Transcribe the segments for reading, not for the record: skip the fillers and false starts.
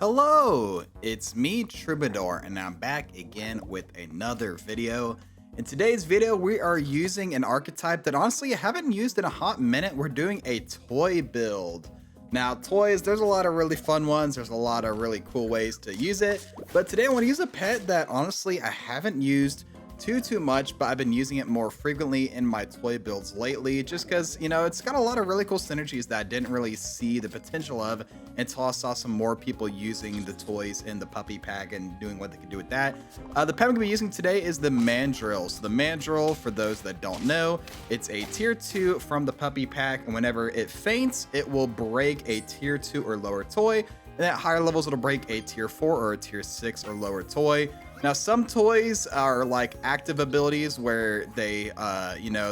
Hello, it's me, Troubadour, and I'm back again with another video. In today's video, we are using an archetype that honestly I haven't used in a hot minute. We're doing a toy build. Now, toys, there's a lot of really fun ones. There's a lot of really cool ways to use it. But today I want to use a pet that honestly I haven't used too much, but I've been using it more frequently in my toy builds lately, just because, it's got a lot of really cool synergies that I didn't really see the potential of until I saw some more people using the toys in the puppy pack and doing what they could do with that. The pet I'm going to be using today is the Mandril. So the Mandril, for those that don't know, it's a tier 2 from the puppy pack, and whenever it faints, it will break a tier 2 or lower toy, and at higher levels it'll break a tier 4 or a tier 6 or lower toy. Now, some toys are like active abilities where they,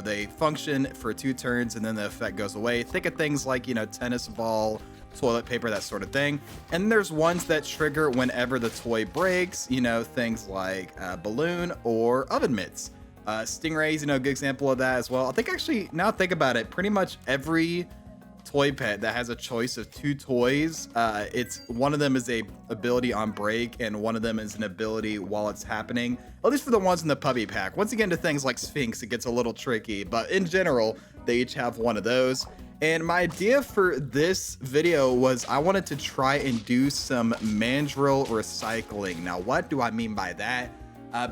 they function for 2 turns and then the effect goes away. Think of things like, tennis ball, toilet paper, that sort of thing. And then there's ones that trigger whenever the toy breaks, things like balloon or oven mitts. Stingrays, a good example of that as well. I think actually, now think about it, pretty much every toy pet that has a choice of 2 toys, it's one of them is a ability on break and one of them is an ability while it's happening, at least for the ones in the puppy pack. Once again, to things like Sphinx, it gets a little tricky, but in general they each have one of those. And my idea for this video was I wanted to try and do some Mandril recycling. Now, what do I mean by that?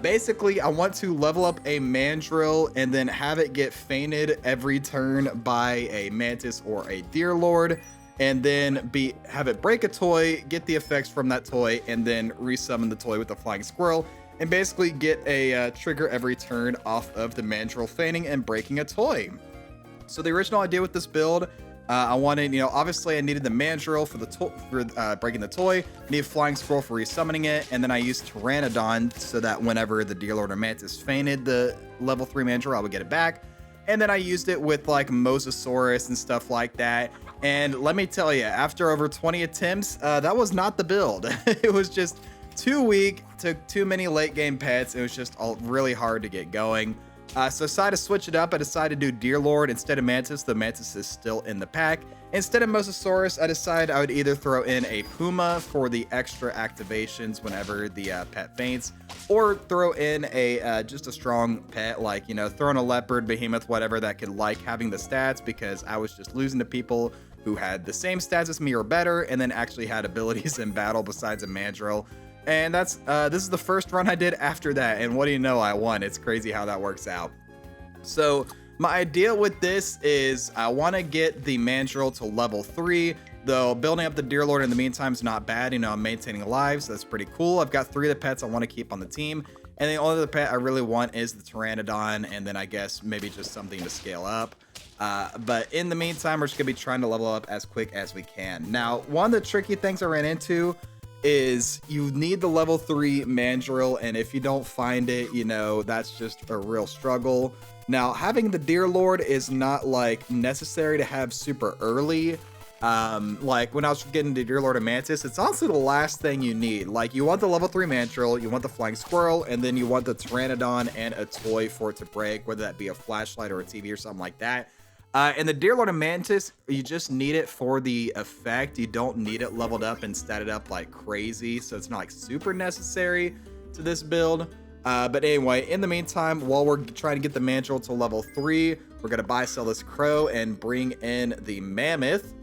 Basically, I want to level up a Mandril and then have it get fainted every turn by a Mantis or a Deer Lord, and then have it break a toy, get the effects from that toy, and then resummon the toy with the Flying Squirrel, and basically get a trigger every turn off of the Mandril fainting and breaking a toy. So the original idea with this build, I wanted, obviously I needed the Mandril for breaking the toy, I needed Flying Squirrel for resummoning it, and then I used Pteranodon so that whenever the Deer Lord or Mantis fainted the level 3 Mandril, I would get it back. And then I used it with like Mosasaurus and stuff like that. And let me tell you, after over 20 attempts, that was not the build. It was just too weak, took too many late game pets. It was just really hard to get going. So I decided to switch it up. I decided to do Deer Lord instead of Mantis. The Mantis is still in the pack. Instead of Mosasaurus, I decided I would either throw in a Puma for the extra activations whenever the pet faints, or throw in a just a strong pet, like, throwing a leopard, behemoth, whatever, that could like having the stats, because I was just losing to people who had the same stats as me or better, and then actually had abilities in battle besides a Mandril. And that's this is the first run I did after that, and what do you know, I won. It's crazy how that works out. So my idea with this is I want to get the Mandril to level 3, though building up the Deer Lord in the meantime is not bad. I'm maintaining lives, so that's pretty cool. I've got 3 of the pets I want to keep on the team, and the only other pet I really want is the Pteranodon, and then I guess maybe just something to scale up. But in the meantime, we're just gonna be trying to level up as quick as we can. Now, one of the tricky things I ran into is you need the level 3 Mandril, and if you don't find it, that's just a real struggle. Now, having the Deer Lord is not like necessary to have super early. Like when I was getting the Deer Lord and Mantis, it's honestly the last thing you need. Like, you want the level 3 Mandril, you want the Flying Squirrel, and then you want the Pteranodon and a toy for it to break, whether that be a flashlight or a TV or something like that. And the Deer Lord and Mantis, you just need it for the effect. You don't need it leveled up and statted up like crazy, so it's not like super necessary to this build. But anyway, in the meantime, while we're trying to get the Mandril to level 3, we're going to sell this crow and bring in the Mammoth,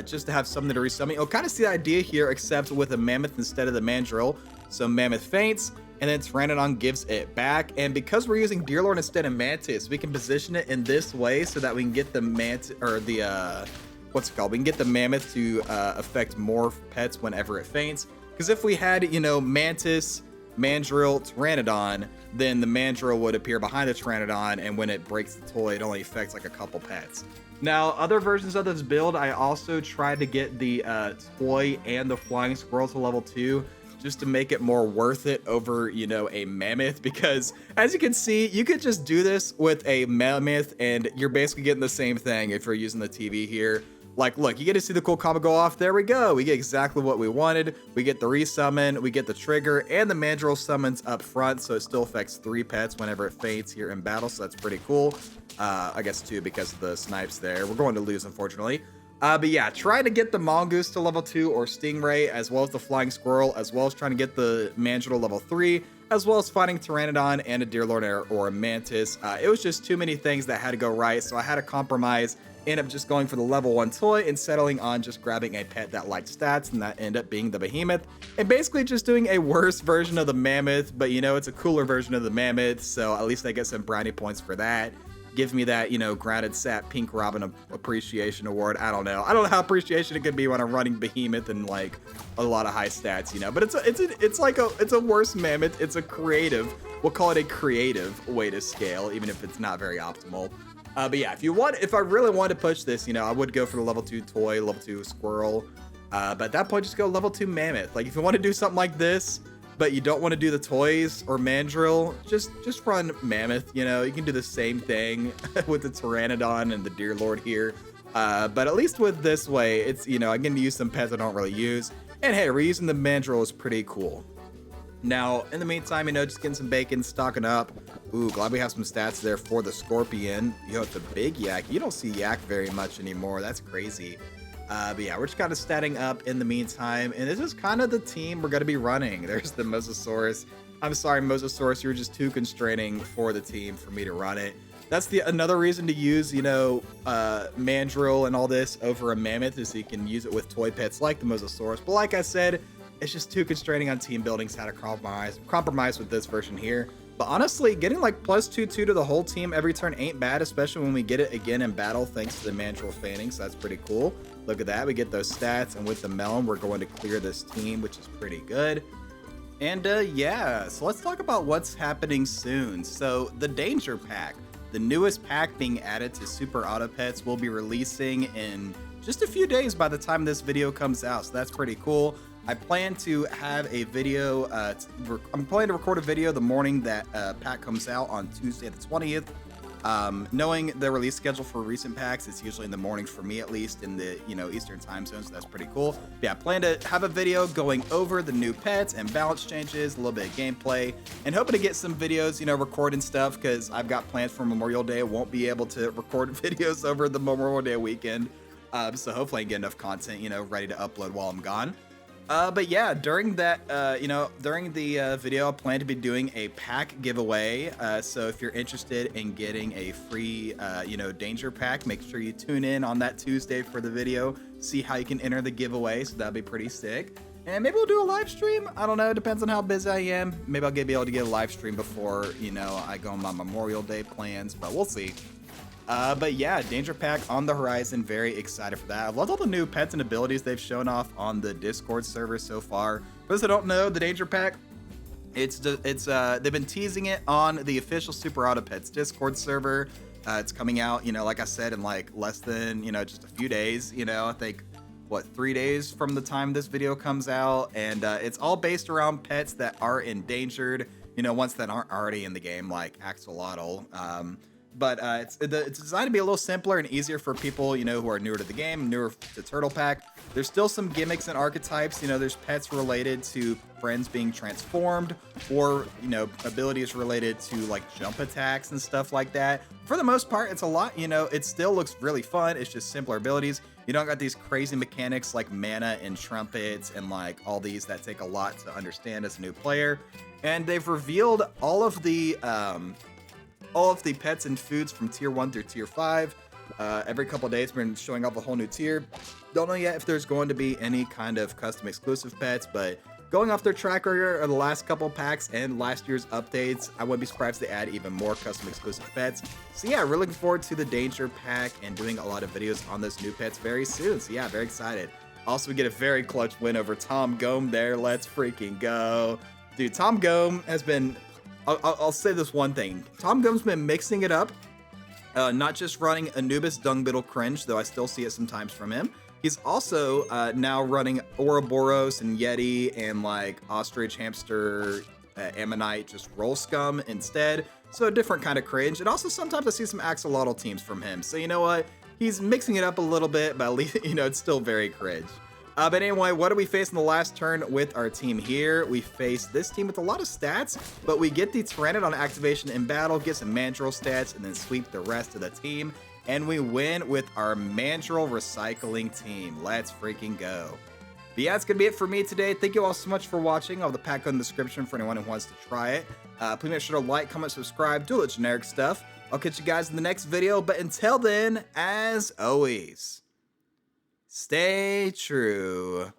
just to have something to resummon. You'll kind of see the idea here, except with a Mammoth instead of the Mandril. So Mammoth faints, and then Pteranodon gives it back. And because we're using Deer Lord instead of Mantis, we can position it in this way so that we can get the Mantis, or the, we can get the Mammoth to affect more pets whenever it faints. Because if we had, Mantis, Mandril, Pteranodon, then the Mandril would appear behind the Pteranodon, and when it breaks the toy, it only affects like a couple pets. Now, other versions of this build, I also tried to get the toy and the Flying Squirrel to level 2, just to make it more worth it over, a Mammoth, because as you can see, you could just do this with a Mammoth and you're basically getting the same thing if you're using the TV here. Like, look, you get to see the cool combo go off. There we go. We get exactly what we wanted. We get the resummon, we get the trigger, and the Mandril summons up front, so it still affects 3 pets whenever it faints here in battle, so that's pretty cool. I guess 2 because of the snipes there. We're going to lose, unfortunately. But yeah, trying to get the mongoose to level 2 or stingray, as well as the flying squirrel, as well as trying to get the mandrill to level 3, as well as fighting pteranodon and a deer lord or a mantis. It was just too many things that had to go right, so I had to compromise, end up just going for the level 1 toy and settling on just grabbing a pet that liked stats, and that ended up being the behemoth, and basically just doing a worse version of the mammoth, but you know, it's a cooler version of the mammoth, so at least I get some brownie points for that. Give me that, you know, grounded sap pink robin appreciation award. I don't know how appreciation it could be when I'm running behemoth and like a lot of high stats, you know, but it's a worse mammoth. It's a creative, we'll call it a creative way to scale, even if it's not very optimal. But yeah, if I really wanted to push this, you know, I would go for the level 2 toy, level 2 squirrel, but at that point just go level 2 mammoth. Like if you want to do something like this but you don't want to do the toys or mandrill, just run mammoth. You know, you can do the same thing with the pteranodon and the deer lord here, but at least with this way, it's, you know, I'm gonna use some pets I don't really use, and hey, reusing the mandrill is pretty cool. Now, in the meantime, you know, just getting some bacon, stocking up. Ooh, glad we have some stats there for the scorpion. Yo, it's a big yak. You don't see yak very much anymore. That's crazy. But yeah, we're just kind of statting up in the meantime, and this is kind of the team we're going to be running. There's the Mosasaurus. I'm sorry, Mosasaurus, you were just too constraining for the team for me to run it. That's another reason to use, you know, Mandrill and all this over a Mammoth, is so you can use it with toy pets like the Mosasaurus. But like I said, it's just too constraining on team building, so how to compromise with this version here. But honestly, getting like +2/2 to the whole team every turn ain't bad, especially when we get it again in battle thanks to the Mandrill fanning, so that's pretty cool. Look at that, we get those stats, and with the melon, we're going to clear this team, which is pretty good. And yeah, so let's talk about what's happening soon. So the Danger Pack, the newest pack being added to superautopets, will be releasing in just a few days by the time this video comes out, so that's pretty cool. I plan to have a video, I'm planning to record a video the morning that pack comes out on Tuesday the 20th. Knowing the release schedule for recent packs, it's usually in the mornings for me, at least in the, you know, Eastern time zone, so that's pretty cool. But yeah, I plan to have a video going over the new pets and balance changes, a little bit of gameplay, and hoping to get some videos, you know, recording stuff, because I've got plans for Memorial Day. I won't be able to record videos over the Memorial Day weekend, so hopefully I can get enough content, you know, ready to upload while I'm gone. But yeah, during that, during the video, I plan to be doing a pack giveaway. So if you're interested in getting a free, Danger Pack, make sure you tune in on that Tuesday for the video. See how you can enter the giveaway. So that'd be pretty sick. And maybe we'll do a live stream. I don't know. It depends on how busy I am. Maybe I'll be able to get a live stream before, you know, I go on my Memorial Day plans. But we'll see. But yeah, Danger Pack on the horizon. Very excited for that. I've loved all the new pets and abilities they've shown off on the Discord server so far. For those that don't know, the Danger Pack, they've been teasing it on the official superautopets Discord server. It's coming out, you know, like I said, in like less than, you know, just a few days. You know, I think what, 3 days from the time this video comes out, and it's all based around pets that are endangered. You know, ones that aren't already in the game, like axolotl. But it's designed to be a little simpler and easier for people, you know, who are newer to the game, newer to Turtle Pack. There's still some gimmicks and archetypes. You know, there's pets related to friends being transformed, or, you know, abilities related to like jump attacks and stuff like that. For the most part, it's a lot, you know, it still looks really fun. It's just simpler abilities. You don't got these crazy mechanics like mana and trumpets and like all these that take a lot to understand as a new player. And they've revealed all of the pets and foods from tier 1 through tier 5. Every couple days, we're showing off a whole new tier. Don't know yet if there's going to be any kind of custom exclusive pets, but going off their track record of the last couple packs and last year's updates, I wouldn't be surprised to add even more custom exclusive pets. So yeah, we're looking forward to the Danger Pack and doing a lot of videos on those new pets very soon. So yeah, very excited. Also, we get a very clutch win over Tom Gome there. Let's freaking go. Dude, Tom Gome has been... I'll say this one thing. Tom Gome's been mixing it up, not just running Anubis Dung Beetle Cringe, though I still see it sometimes from him. He's also now running Ouroboros and Yeti and like Ostrich, Hamster, Ammonite, just Roll Scum instead. So a different kind of cringe. And also sometimes I see some Axolotl teams from him. So you know what? He's mixing it up a little bit, but at least, you know, it's still very cringe. But anyway, what do we face in the last turn with our team here? We face this team with a lot of stats, but we get the Pteranodon activation in battle, get some Mandrill stats, and then sweep the rest of the team. and we win with our Mandril recycling team. Let's freaking go. But yeah, that's going to be it for me today. Thank you all so much for watching. I'll have the pack in the description for anyone who wants to try it. Please make sure to like, comment, subscribe, do all the generic stuff. I'll catch you guys in the next video. But until then, as always, stay true.